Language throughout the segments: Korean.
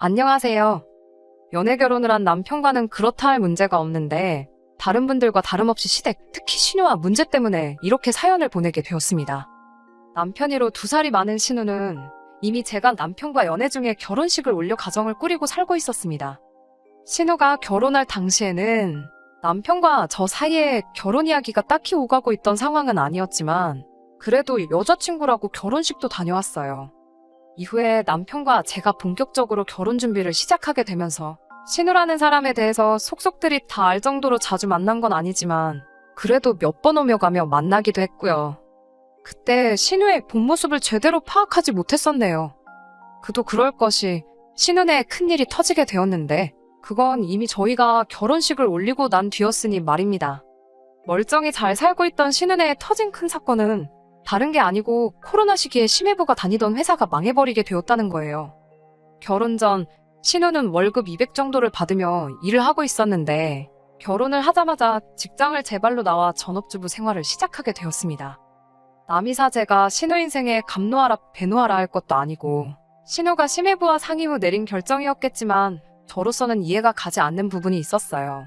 안녕하세요. 연애 결혼을 한 남편과는 그렇다 할 문제가 없는데 다른 분들과 다름없이 시댁, 특히 시누와 문제 때문에 이렇게 사연을 보내게 되었습니다. 남편이로 2살이 많은 시누는 이미 제가 남편과 연애 중에 결혼식을 올려 가정을 꾸리고 살고 있었습니다. 시누가 결혼할 당시에는 남편과 저 사이에 결혼 이야기가 딱히 오가고 있던 상황은 아니었지만 그래도 여자친구라고 결혼식도 다녀왔어요. 이후에 남편과 제가 본격적으로 결혼 준비를 시작하게 되면서 신우라는 사람에 대해서 속속들이 다 알 정도로 자주 만난 건 아니지만 그래도 몇 번 오며 가며 만나기도 했고요. 그때 신우의 본 모습을 제대로 파악하지 못했었네요. 그도 그럴 것이 신우네 큰일이 터지게 되었는데 그건 이미 저희가 결혼식을 올리고 난 뒤였으니 말입니다. 멀쩡히 잘 살고 있던 신우네에 터진 큰 사건은 다른 게 아니고 코로나 시기에 심해부가 다니던 회사가 망해버리게 되었다는 거예요. 결혼 전 신우는 월급 200 정도를 받으며 일을 하고 있었는데 결혼을 하자마자 직장을 제발로 나와 전업주부 생활을 시작하게 되었습니다. 남이 사제가 신우 인생에 감노하라 배노하라 할 것도 아니고 신우가 심해부와 상의 후 내린 결정이었겠지만 저로서는 이해가 가지 않는 부분이 있었어요.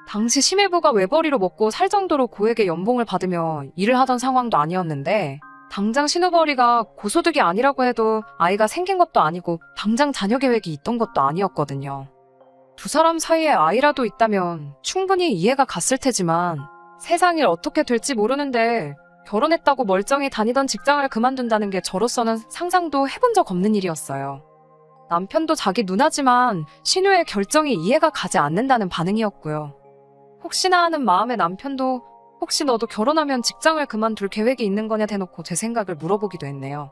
당시 심해부가 외벌이로 먹고 살 정도로 고액의 연봉을 받으며 일을 하던 상황도 아니었는데 당장 신우벌이가 고소득이 아니라고 해도 아이가 생긴 것도 아니고 당장 자녀 계획이 있던 것도 아니었거든요. 2사람 사이에 아이라도 있다면 충분히 이해가 갔을 테지만 세상이 어떻게 될지 모르는데 결혼했다고 멀쩡히 다니던 직장을 그만둔다는 게 저로서는 상상도 해본 적 없는 일이었어요. 남편도 자기 누나지만 신우의 결정이 이해가 가지 않는다는 반응이었고요. 혹시나 하는 마음에 남편도 혹시 너도 결혼하면 직장을 그만둘 계획이 있는 거냐 대놓고 제 생각을 물어보기도 했네요.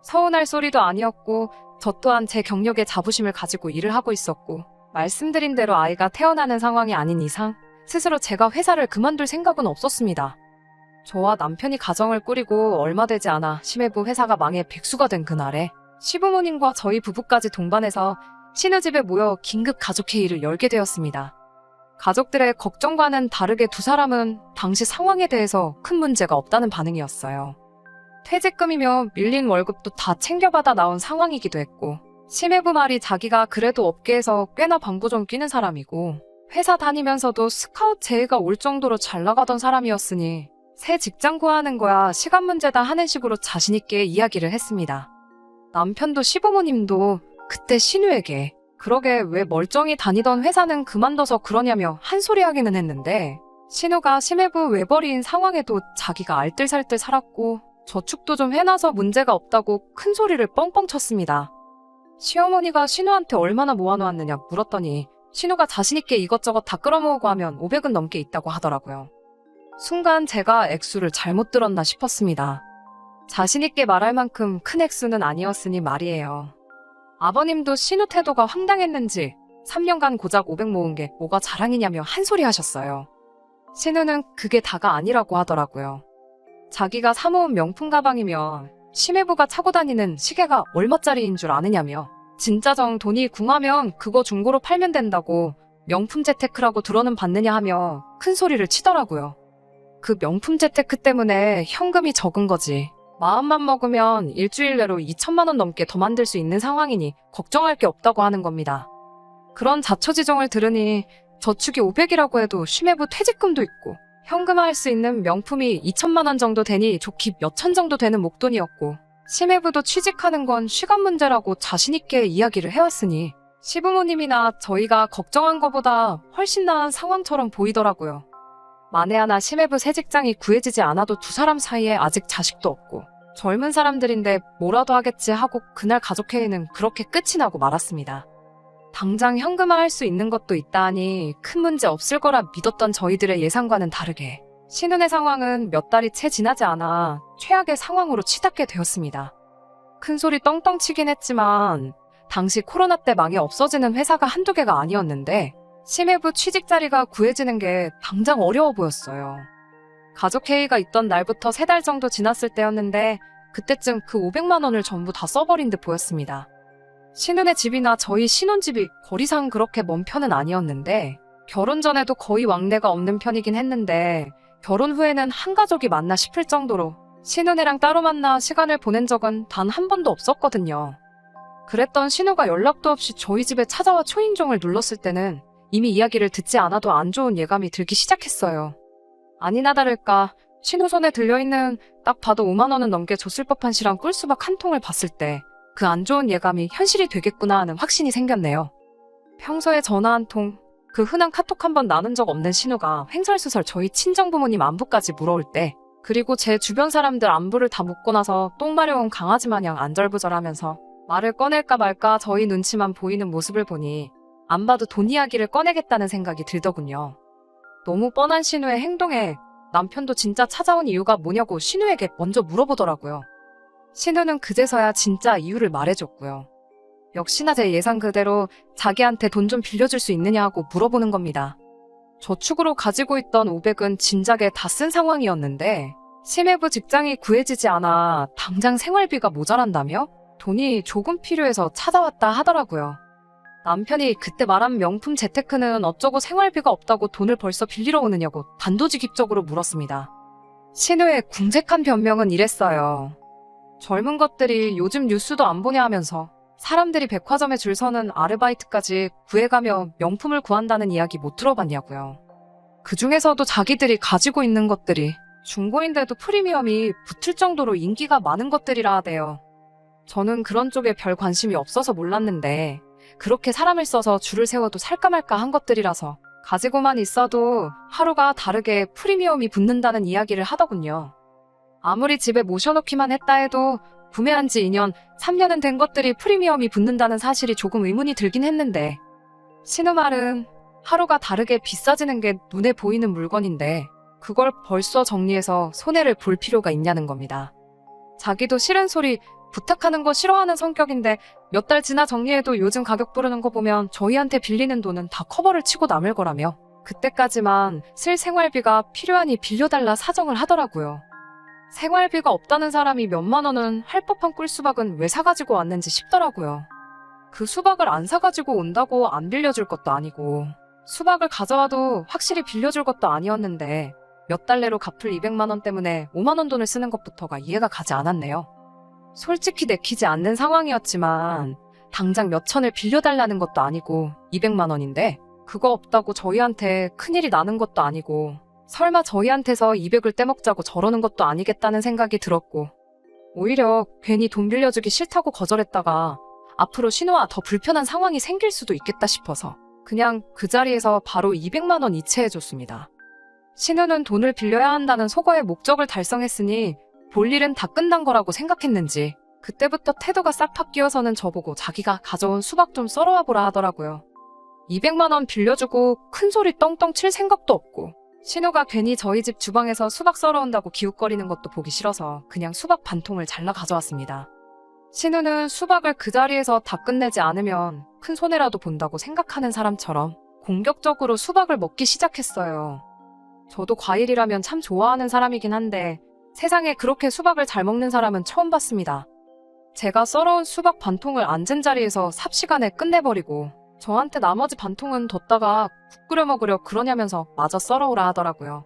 서운할 소리도 아니었고 저 또한 제 경력에 자부심을 가지고 일을 하고 있었고 말씀드린 대로 아이가 태어나는 상황이 아닌 이상 스스로 제가 회사를 그만둘 생각은 없었습니다. 저와 남편이 가정을 꾸리고 얼마 되지 않아 심해부 회사가 망해 백수가 된 그날에 시부모님과 저희 부부까지 동반해서 신우집에 모여 긴급 가족회의를 열게 되었습니다. 가족들의 걱정과는 다르게 2사람은 당시 상황에 대해서 큰 문제가 없다는 반응이었어요. 퇴직금이며 밀린 월급도 다 챙겨받아 나온 상황이기도 했고 심해부 말이 자기가 그래도 업계에서 꽤나 방구 좀 끼는 사람이고 회사 다니면서도 스카웃 제의가 올 정도로 잘 나가던 사람이었으니 새 직장 구하는 거야 시간 문제다 하는 식으로 자신있게 이야기를 했습니다. 남편도 시부모님도 그때 신우에게 그러게 왜 멀쩡히 다니던 회사는 그만둬서 그러냐며 한 소리 하기는 했는데 신우가 심해부 외벌이인 상황에도 자기가 알뜰살뜰 살았고 저축도 좀 해놔서 문제가 없다고 큰 소리를 뻥뻥 쳤습니다. 시어머니가 신우한테 얼마나 모아놓았느냐 물었더니 신우가 자신있게 이것저것 다 끌어모으고 하면 500은 넘게 있다고 하더라고요. 순간 제가 액수를 잘못 들었나 싶었습니다. 자신있게 말할 만큼 큰 액수는 아니었으니 말이에요. 아버님도 신우 태도가 황당했는지 3년간 고작 500 모은 게 뭐가 자랑이냐며 한 소리 하셨어요. 신우는 그게 다가 아니라고 하더라고요. 자기가 사모은 명품 가방이며 심해부가 차고 다니는 시계가 얼마짜리인 줄 아느냐며 진짜 정 돈이 궁하면 그거 중고로 팔면 된다고 명품 재테크라고 들어는 받느냐 하며 큰 소리를 치더라고요. 그 명품 재테크 때문에 현금이 적은 거지. 마음만 먹으면 일주일 내로 2천만 원 넘게 더 만들 수 있는 상황이니 걱정할 게 없다고 하는 겁니다. 그런 자초지종을 들으니 저축이 500이라고 해도 심해부 퇴직금도 있고 현금화할 수 있는 명품이 2천만 원 정도 되니 좋기 몇천 정도 되는 목돈이었고 심해부도 취직하는 건 시간 문제라고 자신있게 이야기를 해왔으니 시부모님이나 저희가 걱정한 것보다 훨씬 나은 상황처럼 보이더라고요. 만에 하나 심해부 새 직장이 구해지지 않아도 2사람 사이에 아직 자식도 없고 젊은 사람들인데 뭐라도 하겠지 하고 그날 가족회의는 그렇게 끝이 나고 말았습니다. 당장 현금화할 수 있는 것도 있다 하니 큰 문제 없을 거라 믿었던 저희들의 예상과는 다르게 신우네 상황은 몇 달이 채 지나지 않아 최악의 상황으로 치닫게 되었습니다. 큰 소리 떵떵 치긴 했지만 당시 코로나 때 망해 없어지는 회사가 한두 개가 아니었는데 심해부 취직 자리가 구해지는 게 당장 어려워 보였어요. 가족회의가 있던 날부터 3달 정도 지났을 때였는데 그때쯤 그 500만 원을 전부 다 써버린 듯 보였습니다. 신우네 집이나 저희 신혼집이 거리상 그렇게 먼 편은 아니었는데 결혼 전에도 거의 왕래가 없는 편이긴 했는데 결혼 후에는 한 가족이 맞나 싶을 정도로 신우네랑 따로 만나 시간을 보낸 적은 단 한 번도 없었거든요. 그랬던 신우가 연락도 없이 저희 집에 찾아와 초인종을 눌렀을 때는 이미 이야기를 듣지 않아도 안 좋은 예감이 들기 시작했어요. 아니나 다를까 신우 손에 들려있는 딱 봐도 5만 원은 넘게 줬을 법한 실한 꿀수박 한 통을 봤을 때 그 안 좋은 예감이 현실이 되겠구나 하는 확신이 생겼네요. 평소에 전화 한 통, 그 흔한 카톡 한 번 나눈 적 없는 신우가 횡설수설 저희 친정부모님 안부까지 물어올 때, 그리고 제 주변 사람들 안부를 다 묻고 나서 똥 마려운 강아지 마냥 안절부절하면서 말을 꺼낼까 말까 저희 눈치만 보이는 모습을 보니 안 봐도 돈 이야기를 꺼내겠다는 생각이 들더군요. 너무 뻔한 신우의 행동에 남편도 진짜 찾아온 이유가 뭐냐고 신우에게 먼저 물어보더라고요. 신우는 그제서야 진짜 이유를 말해줬고요. 역시나 제 예상 그대로 자기한테 돈 좀 빌려줄 수 있느냐 하고 물어보는 겁니다. 저축으로 가지고 있던 500은 진작에 다 쓴 상황이었는데 심해부 직장이 구해지지 않아 당장 생활비가 모자란다며 돈이 조금 필요해서 찾아왔다 하더라고요. 남편이 그때 말한 명품 재테크는 어쩌고 생활비가 없다고 돈을 벌써 빌리러 오느냐고 단도직입적으로 물었습니다. 신우의 궁색한 변명은 이랬어요. 젊은 것들이 요즘 뉴스도 안 보냐 하면서 사람들이 백화점에 줄 서는 아르바이트까지 구해가며 명품을 구한다는 이야기 못 들어봤냐고요. 그 중에서도 자기들이 가지고 있는 것들이 중고인데도 프리미엄이 붙을 정도로 인기가 많은 것들이라 하대요. 저는 그런 쪽에 별 관심이 없어서 몰랐는데 그렇게 사람을 써서 줄을 세워도 살까 말까 한 것들이라서 가지고만 있어도 하루가 다르게 프리미엄이 붙는다는 이야기를 하더군요. 아무리 집에 모셔놓기만 했다 해도 구매한 지 2년, 3년은 된 것들이 프리미엄이 붙는다는 사실이 조금 의문이 들긴 했는데 신우 말은 하루가 다르게 비싸지는 게 눈에 보이는 물건인데 그걸 벌써 정리해서 손해를 볼 필요가 있냐는 겁니다. 자기도 싫은 소리 부탁하는 거 싫어하는 성격인데 몇 달 지나 정리해도 요즘 가격 부르는 거 보면 저희한테 빌리는 돈은 다 커버를 치고 남을 거라며 그때까지만 쓸 생활비가 필요하니 빌려달라 사정을 하더라고요. 생활비가 없다는 사람이 몇만 원은 할 법한 꿀수박은 왜 사가지고 왔는지 싶더라고요. 그 수박을 안 사가지고 온다고 안 빌려줄 것도 아니고 수박을 가져와도 확실히 빌려줄 것도 아니었는데 몇 달 내로 갚을 200만 원 때문에 5만 원 돈을 쓰는 것부터가 이해가 가지 않았네요. 솔직히 내키지 않는 상황이었지만 당장 몇 천을 빌려달라는 것도 아니고 200만 원인데 그거 없다고 저희한테 큰일이 나는 것도 아니고 설마 저희한테서 200을 떼먹자고 저러는 것도 아니겠다는 생각이 들었고 오히려 괜히 돈 빌려주기 싫다고 거절했다가 앞으로 신우와 더 불편한 상황이 생길 수도 있겠다 싶어서 그냥 그 자리에서 바로 200만 원 이체해줬습니다. 신우는 돈을 빌려야 한다는 속어의 목적을 달성했으니 볼 일은 다 끝난 거라고 생각했는지 그때부터 태도가 싹 바뀌어서는 저보고 자기가 가져온 수박 좀 썰어와 보라 하더라고요. 200만 원 빌려주고 큰 소리 떵떵 칠 생각도 없고 신우가 괜히 저희 집 주방에서 수박 썰어온다고 기웃거리는 것도 보기 싫어서 그냥 수박 반 통을 잘라 가져왔습니다. 신우는 수박을 그 자리에서 다 끝내지 않으면 큰 손해라도 본다고 생각하는 사람처럼 공격적으로 수박을 먹기 시작했어요. 저도 과일이라면 참 좋아하는 사람이긴 한데 세상에 그렇게 수박을 잘 먹는 사람은 처음 봤습니다. 제가 썰어온 수박 반 통을 앉은 자리에서 삽시간에 끝내버리고 저한테 나머지 반 통은 뒀다가 국 끓여 먹으려 그러냐면서 마저 썰어오라 하더라고요.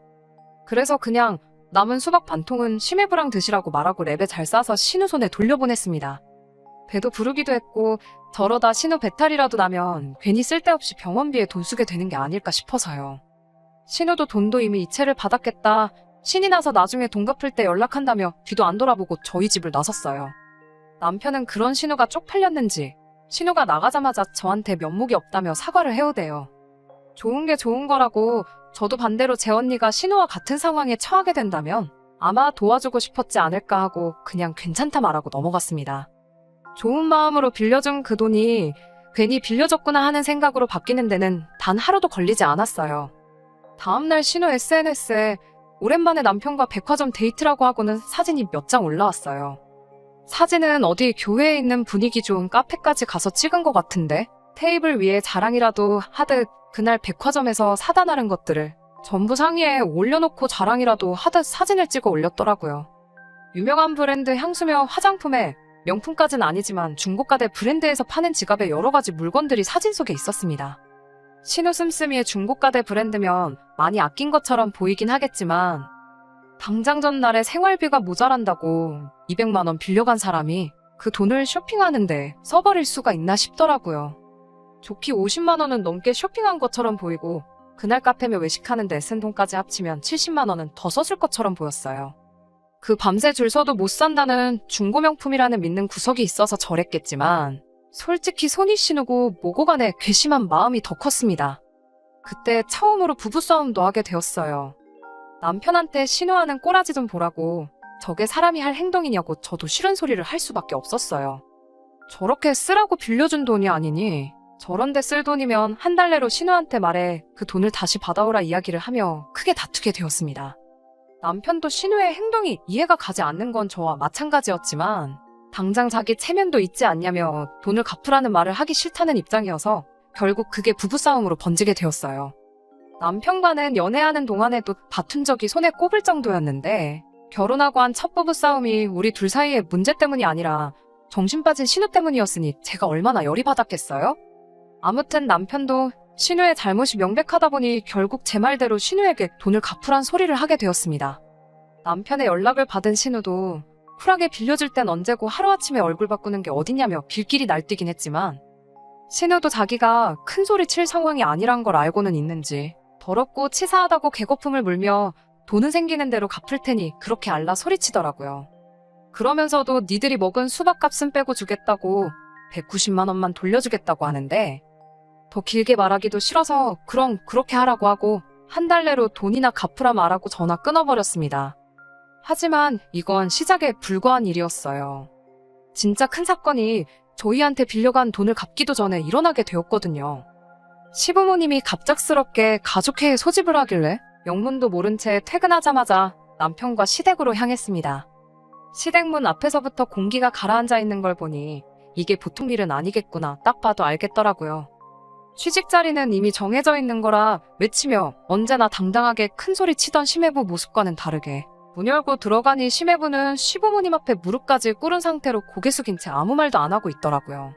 그래서 그냥 남은 수박 반 통은 심해부랑 드시라고 말하고 랩에 잘 싸서 신우 손에 돌려보냈습니다. 배도 부르기도 했고 저러다 신우 배탈이라도 나면 괜히 쓸데없이 병원비에 돈 쓰게 되는 게 아닐까 싶어서요. 신우도 돈도 이미 이체를 받았겠다. 신이 나서 나중에 돈 갚을 때 연락한다며 뒤도 안 돌아보고 저희 집을 나섰어요. 남편은 그런 신우가 쪽팔렸는지 신우가 나가자마자 저한테 면목이 없다며 사과를 해오대요. 좋은 게 좋은 거라고 저도 반대로 제 언니가 신우와 같은 상황에 처하게 된다면 아마 도와주고 싶었지 않을까 하고 그냥 괜찮다 말하고 넘어갔습니다. 좋은 마음으로 빌려준 그 돈이 괜히 빌려줬구나 하는 생각으로 바뀌는 데는 단 하루도 걸리지 않았어요. 다음날 신우 SNS에 오랜만에 남편과 백화점 데이트라고 하고는 사진이 몇 장 올라왔어요. 사진은 어디 교회에 있는 분위기 좋은 카페까지 가서 찍은 것 같은데 테이블 위에 자랑이라도 하듯 그날 백화점에서 사다 나른 것들을 전부 상의에 올려놓고 자랑이라도 하듯 사진을 찍어 올렸더라고요. 유명한 브랜드 향수며 화장품에 명품까지는 아니지만 중고가대 브랜드에서 파는 지갑에 여러 가지 물건들이 사진 속에 있었습니다. 신우 씀씀이의 중고가대 브랜드면 많이 아낀 것처럼 보이긴 하겠지만 당장 전날에 생활비가 모자란다고 200만 원 빌려간 사람이 그 돈을 쇼핑하는데 써버릴 수가 있나 싶더라고요. 좋기 50만 원은 넘게 쇼핑한 것처럼 보이고 그날 카페며 외식하는데 쓴 돈까지 합치면 70만 원은 더 썼을 것처럼 보였어요. 그 밤새 줄 서도 못 산다는 중고명품이라는 믿는 구석이 있어서 저랬겠지만 솔직히 손이 시누고 모고 간에 괘씸한 마음이 더 컸습니다. 그때 처음으로 부부싸움도 하게 되었어요. 남편한테 신우하는 꼬라지 좀 보라고 저게 사람이 할 행동이냐고 저도 싫은 소리를 할 수밖에 없었어요. 저렇게 쓰라고 빌려준 돈이 아니니 저런데 쓸 돈이면 한 달 내로 신우한테 말해 그 돈을 다시 받아오라 이야기를 하며 크게 다투게 되었습니다. 남편도 신우의 행동이 이해가 가지 않는 건 저와 마찬가지였지만 당장 자기 체면도 있지 않냐며 돈을 갚으라는 말을 하기 싫다는 입장이어서 결국 그게 부부싸움으로 번지게 되었어요. 남편과는 연애하는 동안에도 다툰 적이 손에 꼽을 정도였는데 결혼하고 한 첫 부부싸움이 우리 둘 사이의 문제 때문이 아니라 정신 빠진 신우 때문이었으니 제가 얼마나 열이 받았겠어요? 아무튼 남편도 신우의 잘못이 명백하다 보니 결국 제 말대로 신우에게 돈을 갚으란 소리를 하게 되었습니다. 남편의 연락을 받은 신우도 쿨하게 빌려줄 땐 언제고 하루아침에 얼굴 바꾸는 게 어딨냐며 빌길이 날뛰긴 했지만 신우도 자기가 큰 소리 칠 상황이 아니란 걸 알고는 있는지 더럽고 치사하다고 개거품을 물며 돈은 생기는 대로 갚을 테니 그렇게 알라 소리치더라고요. 그러면서도 니들이 먹은 수박값은 빼고 주겠다고 190만 원만 돌려주겠다고 하는데 더 길게 말하기도 싫어서 그럼 그렇게 하라고 하고 한 달 내로 돈이나 갚으라 말하고 전화 끊어버렸습니다. 하지만 이건 시작에 불과한 일이었어요. 진짜 큰 사건이 저희한테 빌려간 돈을 갚기도 전에 일어나게 되었거든요. 시부모님이 갑작스럽게 가족회의 소집을 하길래 영문도 모른 채 퇴근하자마자 남편과 시댁으로 향했습니다. 시댁문 앞에서부터 공기가 가라앉아 있는 걸 보니 이게 보통 일은 아니겠구나 딱 봐도 알겠더라고요. 취직 자리는 이미 정해져 있는 거라 외치며 언제나 당당하게 큰 소리 치던 심해부 모습과는 다르게 문 열고 들어가니 심해부는 시부모님 앞에 무릎까지 꿇은 상태로 고개 숙인 채 아무 말도 안 하고 있더라고요.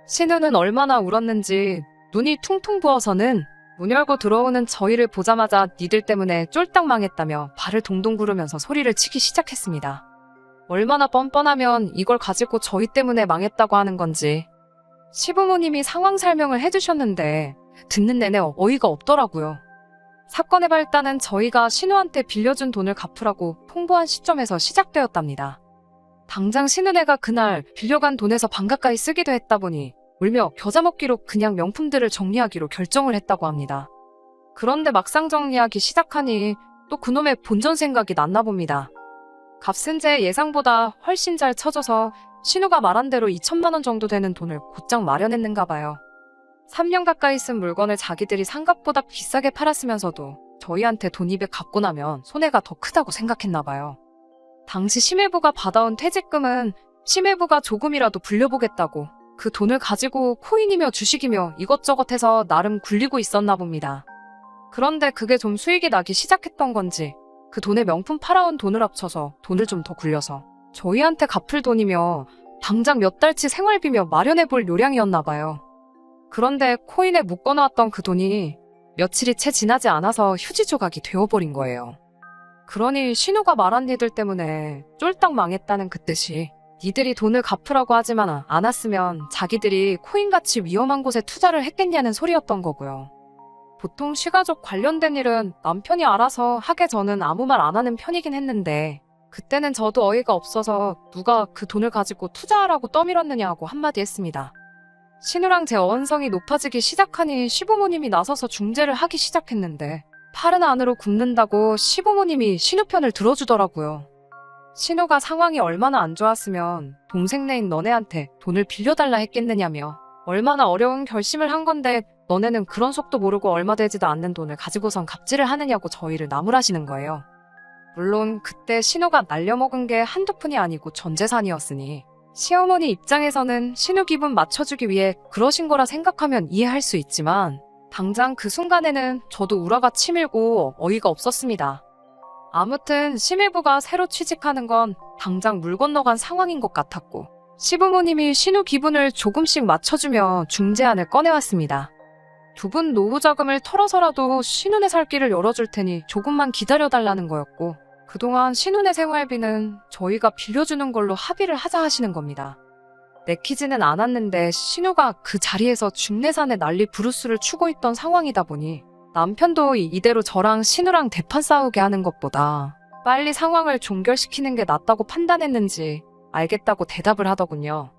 신우는 얼마나 울었는지 눈이 퉁퉁 부어서는 문 열고 들어오는 저희를 보자마자 니들 때문에 쫄딱 망했다며 발을 동동 구르면서 소리를 치기 시작했습니다. 얼마나 뻔뻔하면 이걸 가지고 저희 때문에 망했다고 하는 건지 시부모님이 상황 설명을 해주셨는데 듣는 내내 어이가 없더라고요. 사건의 발단은 저희가 신우한테 빌려준 돈을 갚으라고 통보한 시점에서 시작되었답니다. 당장 신우네가 그날 빌려간 돈에서 반 가까이 쓰기도 했다 보니 울며 겨자 먹기로 그냥 명품들을 정리하기로 결정을 했다고 합니다. 그런데 막상 정리하기 시작하니 또 그놈의 본전 생각이 났나 봅니다. 값은 제 예상보다 훨씬 잘 쳐져서 신우가 말한 대로 2천만 원 정도 되는 돈을 곧장 마련했는가 봐요. 3년 가까이 쓴 물건을 자기들이 산 값보다 비싸게 팔았으면서도 저희한테 돈 200 갚고 나면 손해가 더 크다고 생각했나 봐요. 당시 심해부가 받아온 퇴직금은 심해부가 조금이라도 불려보겠다고 그 돈을 가지고 코인이며 주식이며 이것저것 해서 나름 굴리고 있었나 봅니다. 그런데 그게 좀 수익이 나기 시작했던 건지 그 돈에 명품 팔아온 돈을 합쳐서 돈을 좀 더 굴려서 저희한테 갚을 돈이며 당장 몇 달치 생활비며 마련해볼 요량이었나 봐요. 그런데 코인에 묶어놓았던 그 돈이 며칠이 채 지나지 않아서 휴지 조각이 되어버린 거예요. 그러니 신우가 말한 니들 때문에 쫄딱 망했다는 그 뜻이 니들이 돈을 갚으라고 하지만 않았으면 자기들이 코인같이 위험한 곳에 투자를 했겠냐는 소리였던 거고요. 보통 시가족 관련된 일은 남편이 알아서 하게 저는 아무 말 안 하는 편이긴 했는데 그때는 저도 어이가 없어서 누가 그 돈을 가지고 투자하라고 떠밀었느냐고 한마디 했습니다. 신우랑 제 어원성이 높아지기 시작하니 시부모님이 나서서 중재를 하기 시작했는데 팔은 안으로 굽는다고 시부모님이 신우 편을 들어주더라고요. 신우가 상황이 얼마나 안 좋았으면 동생네인 너네한테 돈을 빌려달라 했겠느냐며 얼마나 어려운 결심을 한 건데 너네는 그런 속도 모르고 얼마 되지도 않는 돈을 가지고선 갑질을 하느냐고 저희를 나무라시는 거예요. 물론 그때 신우가 날려먹은 게 한두 푼이 아니고 전 재산이었으니 시어머니 입장에서는 신우 기분 맞춰주기 위해 그러신 거라 생각하면 이해할 수 있지만 당장 그 순간에는 저도 우라가 치밀고 어이가 없었습니다. 아무튼 심해부가 새로 취직하는 건 당장 물 건너간 상황인 것 같았고 시부모님이 신우 기분을 조금씩 맞춰주며 중재안을 꺼내왔습니다. 두 분 노후 자금을 털어서라도 신우네 살 길을 열어줄 테니 조금만 기다려달라는 거였고 그동안 신우네 생활비는 저희가 빌려주는 걸로 합의를 하자 하시는 겁니다. 내키지는 않았는데 신우가 그 자리에서 중내산에 난리 부르스를 추고 있던 상황이다 보니 남편도 이대로 저랑 신우랑 대판 싸우게 하는 것보다 빨리 상황을 종결시키는 게 낫다고 판단했는지 알겠다고 대답을 하더군요.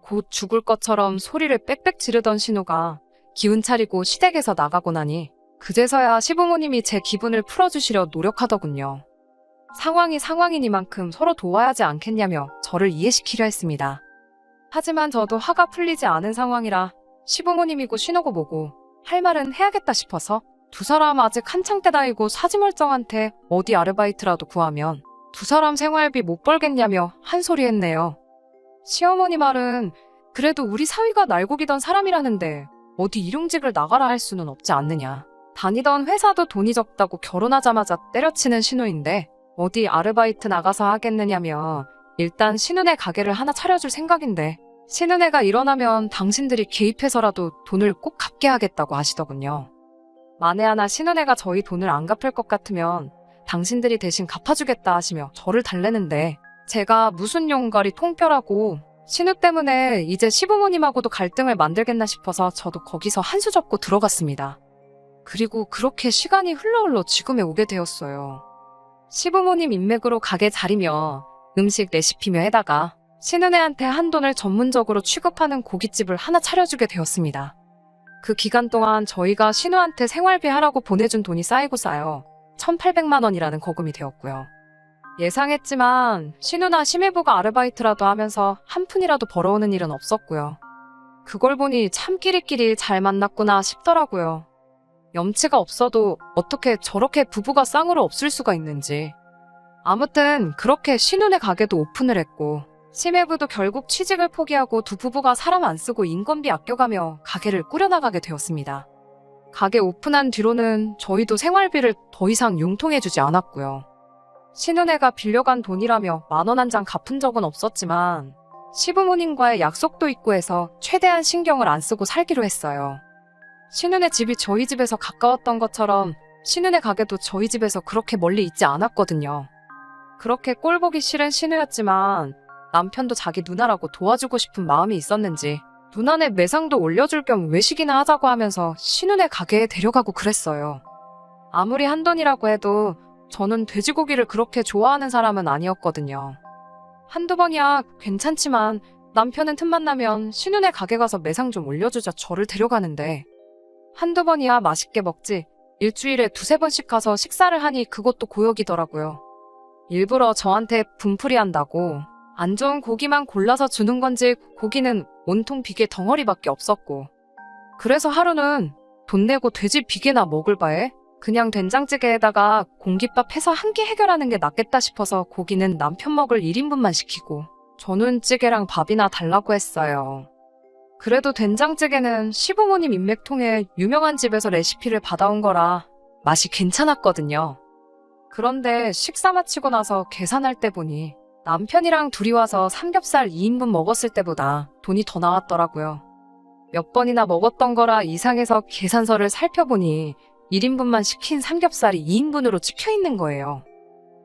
곧 죽을 것처럼 소리를 빽빽 지르던 신우가 기운 차리고 시댁에서 나가고 나니 그제서야 시부모님이 제 기분을 풀어주시려 노력하더군요. 상황이 상황이니만큼 서로 도와야지 않겠냐며 저를 이해시키려 했습니다. 하지만 저도 화가 풀리지 않은 상황이라 시부모님이고 신우고 뭐고 할 말은 해야겠다 싶어서 두 사람 아직 한창 때다이고 사지멀쩡한테 어디 아르바이트라도 구하면 두 사람 생활비 못 벌겠냐며 한 소리 했네요. 시어머니 말은 그래도 우리 사위가 날고기던 사람이라는데 어디 일용직을 나가라 할 수는 없지 않느냐. 다니던 회사도 돈이 적다고 결혼하자마자 때려치는 신우인데 어디 아르바이트 나가서 하겠느냐며 일단 신우네 가게를 하나 차려줄 생각인데 신우네가 일어나면 당신들이 개입해서라도 돈을 꼭 갚게 하겠다고 하시더군요. 만에 하나 신우네가 저희 돈을 안 갚을 것 같으면 당신들이 대신 갚아주겠다 하시며 저를 달래는데 제가 무슨 용가리 통뼈라고 신우 때문에 이제 시부모님하고도 갈등을 만들겠나 싶어서 저도 거기서 한 수 접고 들어갔습니다. 그리고 그렇게 시간이 흘러 지금에 오게 되었어요. 시부모님 인맥으로 가게 차리며 음식 레시피며 해다가 신은혜한테 한돈을 전문적으로 취급하는 고깃집을 하나 차려주게 되었습니다. 그 기간 동안 저희가 신우한테 생활비 하라고 보내준 돈이 쌓이고 쌓여 1,800만 원이라는 거금이 되었고요. 예상했지만 신우나 심해부가 아르바이트라도 하면서 한 푼이라도 벌어오는 일은 없었고요. 그걸 보니 참 끼리끼리 잘 만났구나 싶더라고요. 염치가 없어도 어떻게 저렇게 부부가 쌍으로 없을 수가 있는지. 아무튼 그렇게 신우네 가게도 오픈을 했고 심해부도 결국 취직을 포기하고 두 부부가 사람 안 쓰고 인건비 아껴가며 가게를 꾸려나가게 되었습니다. 가게 오픈한 뒤로는 저희도 생활비를 더 이상 융통해주지 않았고요. 신우네가 빌려간 돈이라며 10,000원 한 장 갚은 적은 없었지만 시부모님과의 약속도 있고 해서 최대한 신경을 안 쓰고 살기로 했어요. 신우네 집이 저희 집에서 가까웠던 것처럼 신우네 가게도 저희 집에서 그렇게 멀리 있지 않았거든요. 그렇게 꼴보기 싫은 신우였지만 남편도 자기 누나라고 도와주고 싶은 마음이 있었는지 누나네 매상도 올려줄 겸 외식이나 하자고 하면서 신우네 가게에 데려가고 그랬어요. 아무리 한돈이라고 해도 저는 돼지고기를 그렇게 좋아하는 사람은 아니었거든요. 한두 번이야 괜찮지만 남편은 틈만 나면 신우네 가게 가서 매상 좀 올려주자 저를 데려가는데 한두 번이야 맛있게 먹지 일주일에 2-3번씩 가서 식사를 하니 그것도 고역이더라고요. 일부러 저한테 분풀이 한다고 안 좋은 고기만 골라서 주는 건지 고기는 온통 비계 덩어리밖에 없었고 그래서 하루는 돈 내고 돼지 비계나 먹을 바에 그냥 된장찌개에다가 공깃밥 해서 한 끼 해결하는 게 낫겠다 싶어서 고기는 남편 먹을 1인분만 시키고 저는 찌개랑 밥이나 달라고 했어요. 그래도 된장찌개는 시부모님 인맥 통해 유명한 집에서 레시피를 받아온 거라 맛이 괜찮았거든요. 그런데 식사 마치고 나서 계산할 때 보니 남편이랑 둘이 와서 삼겹살 2인분 먹었을 때보다 돈이 더 나왔더라고요. 몇 번이나 먹었던 거라 이상해서 계산서를 살펴보니 1인분만 시킨 삼겹살이 2인분으로 찍혀있는 거예요.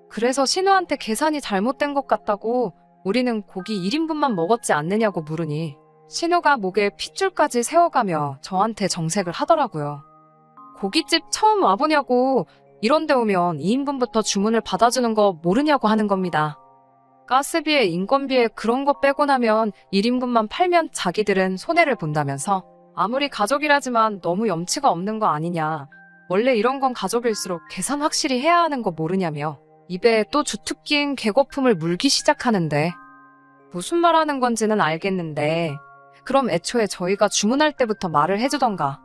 그래서 신우한테 계산이 잘못된 것 같다고 우리는 고기 1인분만 먹었지 않느냐고 물으니 신우가 목에 핏줄까지 세워가며 저한테 정색을 하더라고요. 고깃집 처음 와보냐고 이런 데 오면 2인분부터 주문을 받아주는 거 모르냐고 하는 겁니다. 가스비에 인건비에 그런 거 빼고 나면 1인분만 팔면 자기들은 손해를 본다면서 아무리 가족이라지만 너무 염치가 없는 거 아니냐. 원래 이런 건 가족일수록 계산 확실히 해야 하는 거 모르냐며 입에 또 주특기인 개거품을 물기 시작하는데 무슨 말 하는 건지는 알겠는데 그럼 애초에 저희가 주문할 때부터 말을 해주던가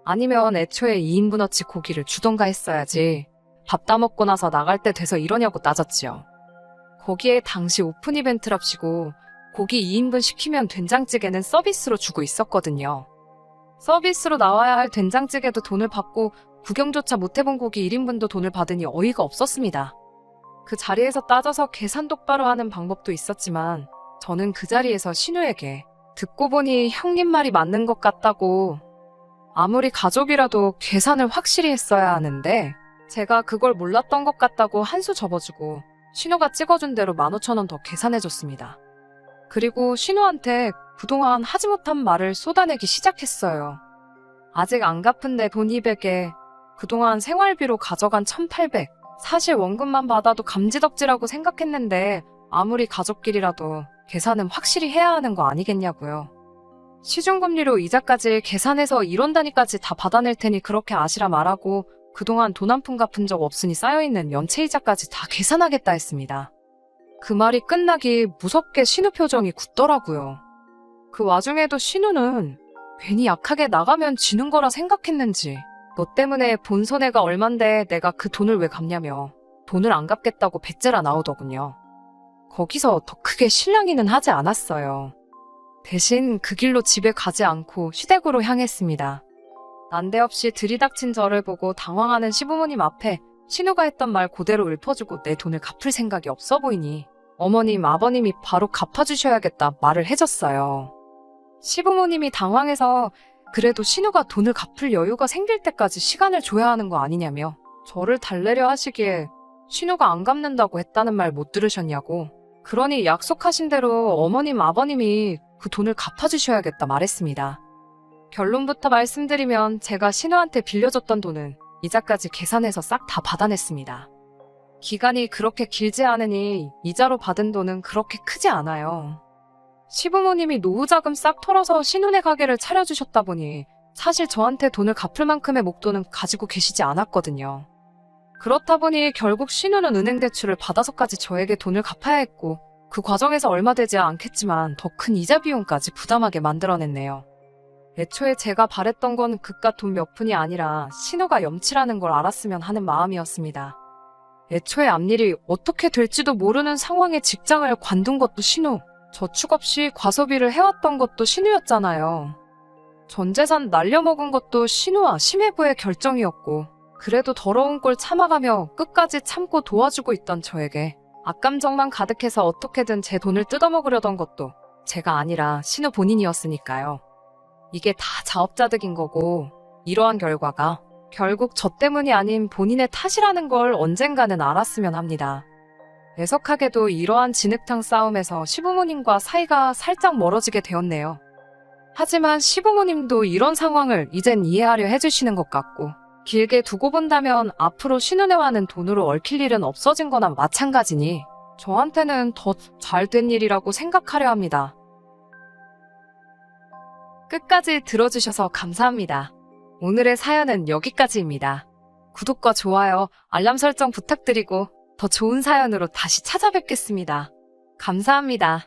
아니면 애초에 2인분어치 고기를 주던가 했어야지 밥 다 먹고 나서 나갈 때 돼서 이러냐고 따졌지요. 거기에 당시 오픈 이벤트랍시고 고기 2인분 시키면 된장찌개는 서비스로 주고 있었거든요. 서비스로 나와야 할 된장찌개도 돈을 받고 구경조차 못해본 고기 1인분도 돈을 받으니 어이가 없었습니다. 그 자리에서 따져서 계산 똑바로 하는 방법도 있었지만 저는 그 자리에서 신우에게 듣고 보니 형님 말이 맞는 것 같다고 아무리 가족이라도 계산을 확실히 했어야 하는데 제가 그걸 몰랐던 것 같다고 한 수 접어주고 신우가 찍어준 대로 15,000원 더 계산해줬습니다. 그리고 신우한테 그동안 하지 못한 말을 쏟아내기 시작했어요. 아직 안 갚은 내 돈 200에 그동안 생활비로 가져간 1,800. 사실 원금만 받아도 감지덕지라고 생각했는데 아무리 가족끼리라도 계산은 확실히 해야 하는 거 아니겠냐고요. 시중금리로 이자까지 계산해서 1원 단위까지 다 받아낼 테니 그렇게 아시라 말하고 그동안 돈 한 푼 갚은 적 없으니 쌓여있는 연체이자까지 다 계산하겠다 했습니다. 그 말이 끝나기 무섭게 신우 표정이 굳더라고요. 그 와중에도 신우는 괜히 약하게 나가면 지는 거라 생각했는지 너 때문에 본 손해가 얼만데 내가 그 돈을 왜 갚냐며 돈을 안 갚겠다고 배째라 나오더군요. 거기서 더 크게 실랑이는 하지 않았어요. 대신 그 길로 집에 가지 않고 시댁으로 향했습니다. 난데없이 들이닥친 저를 보고 당황하는 시부모님 앞에 신우가 했던 말 그대로 읊어주고 내 돈을 갚을 생각이 없어 보이니 어머님, 아버님이 바로 갚아주셔야겠다 말을 해줬어요. 시부모님이 당황해서 그래도 신우가 돈을 갚을 여유가 생길 때까지 시간을 줘야 하는 거 아니냐며 저를 달래려 하시기에 신우가 안 갚는다고 했다는 말 못 들으셨냐고. 그러니 약속하신 대로 어머님, 아버님이 그 돈을 갚아주셔야겠다 말했습니다. 결론부터 말씀드리면 제가 신우한테 빌려줬던 돈은 이자까지 계산해서 싹 다 받아냈습니다. 기간이 그렇게 길지 않으니 이자로 받은 돈은 그렇게 크지 않아요. 시부모님이 노후자금 싹 털어서 신혼의 가게를 차려주셨다 보니 사실 저한테 돈을 갚을 만큼의 목돈은 가지고 계시지 않았거든요. 그렇다 보니 결국 신우는 은행 대출을 받아서까지 저에게 돈을 갚아야 했고 그 과정에서 얼마 되지 않겠지만 더 큰 이자 비용까지 부담하게 만들어냈네요. 애초에 제가 바랬던 건 그깟 돈 몇 푼이 아니라 신우가 염치라는 걸 알았으면 하는 마음이었습니다. 애초에 앞일이 어떻게 될지도 모르는 상황에 직장을 관둔 것도 신우, 저축 없이 과소비를 해왔던 것도 신우였잖아요. 전 재산 날려먹은 것도 신우와 심해부의 결정이었고 그래도 더러운 꼴 참아가며 끝까지 참고 도와주고 있던 저에게 악감정만 가득해서 어떻게든 제 돈을 뜯어먹으려던 것도 제가 아니라 신우 본인이었으니까요. 이게 다 자업자득인 거고 이러한 결과가 결국 저 때문이 아닌 본인의 탓이라는 걸 언젠가는 알았으면 합니다. 애석하게도 이러한 진흙탕 싸움에서 시부모님과 사이가 살짝 멀어지게 되었네요. 하지만 시부모님도 이런 상황을 이젠 이해하려 해주시는 것 같고 길게 두고 본다면 앞으로 신우네와는 돈으로 얽힐 일은 없어진 거나 마찬가지니 저한테는 더 잘 된 일이라고 생각하려 합니다. 끝까지 들어주셔서 감사합니다. 오늘의 사연은 여기까지입니다. 구독과 좋아요, 알람 설정 부탁드리고 더 좋은 사연으로 다시 찾아뵙겠습니다. 감사합니다.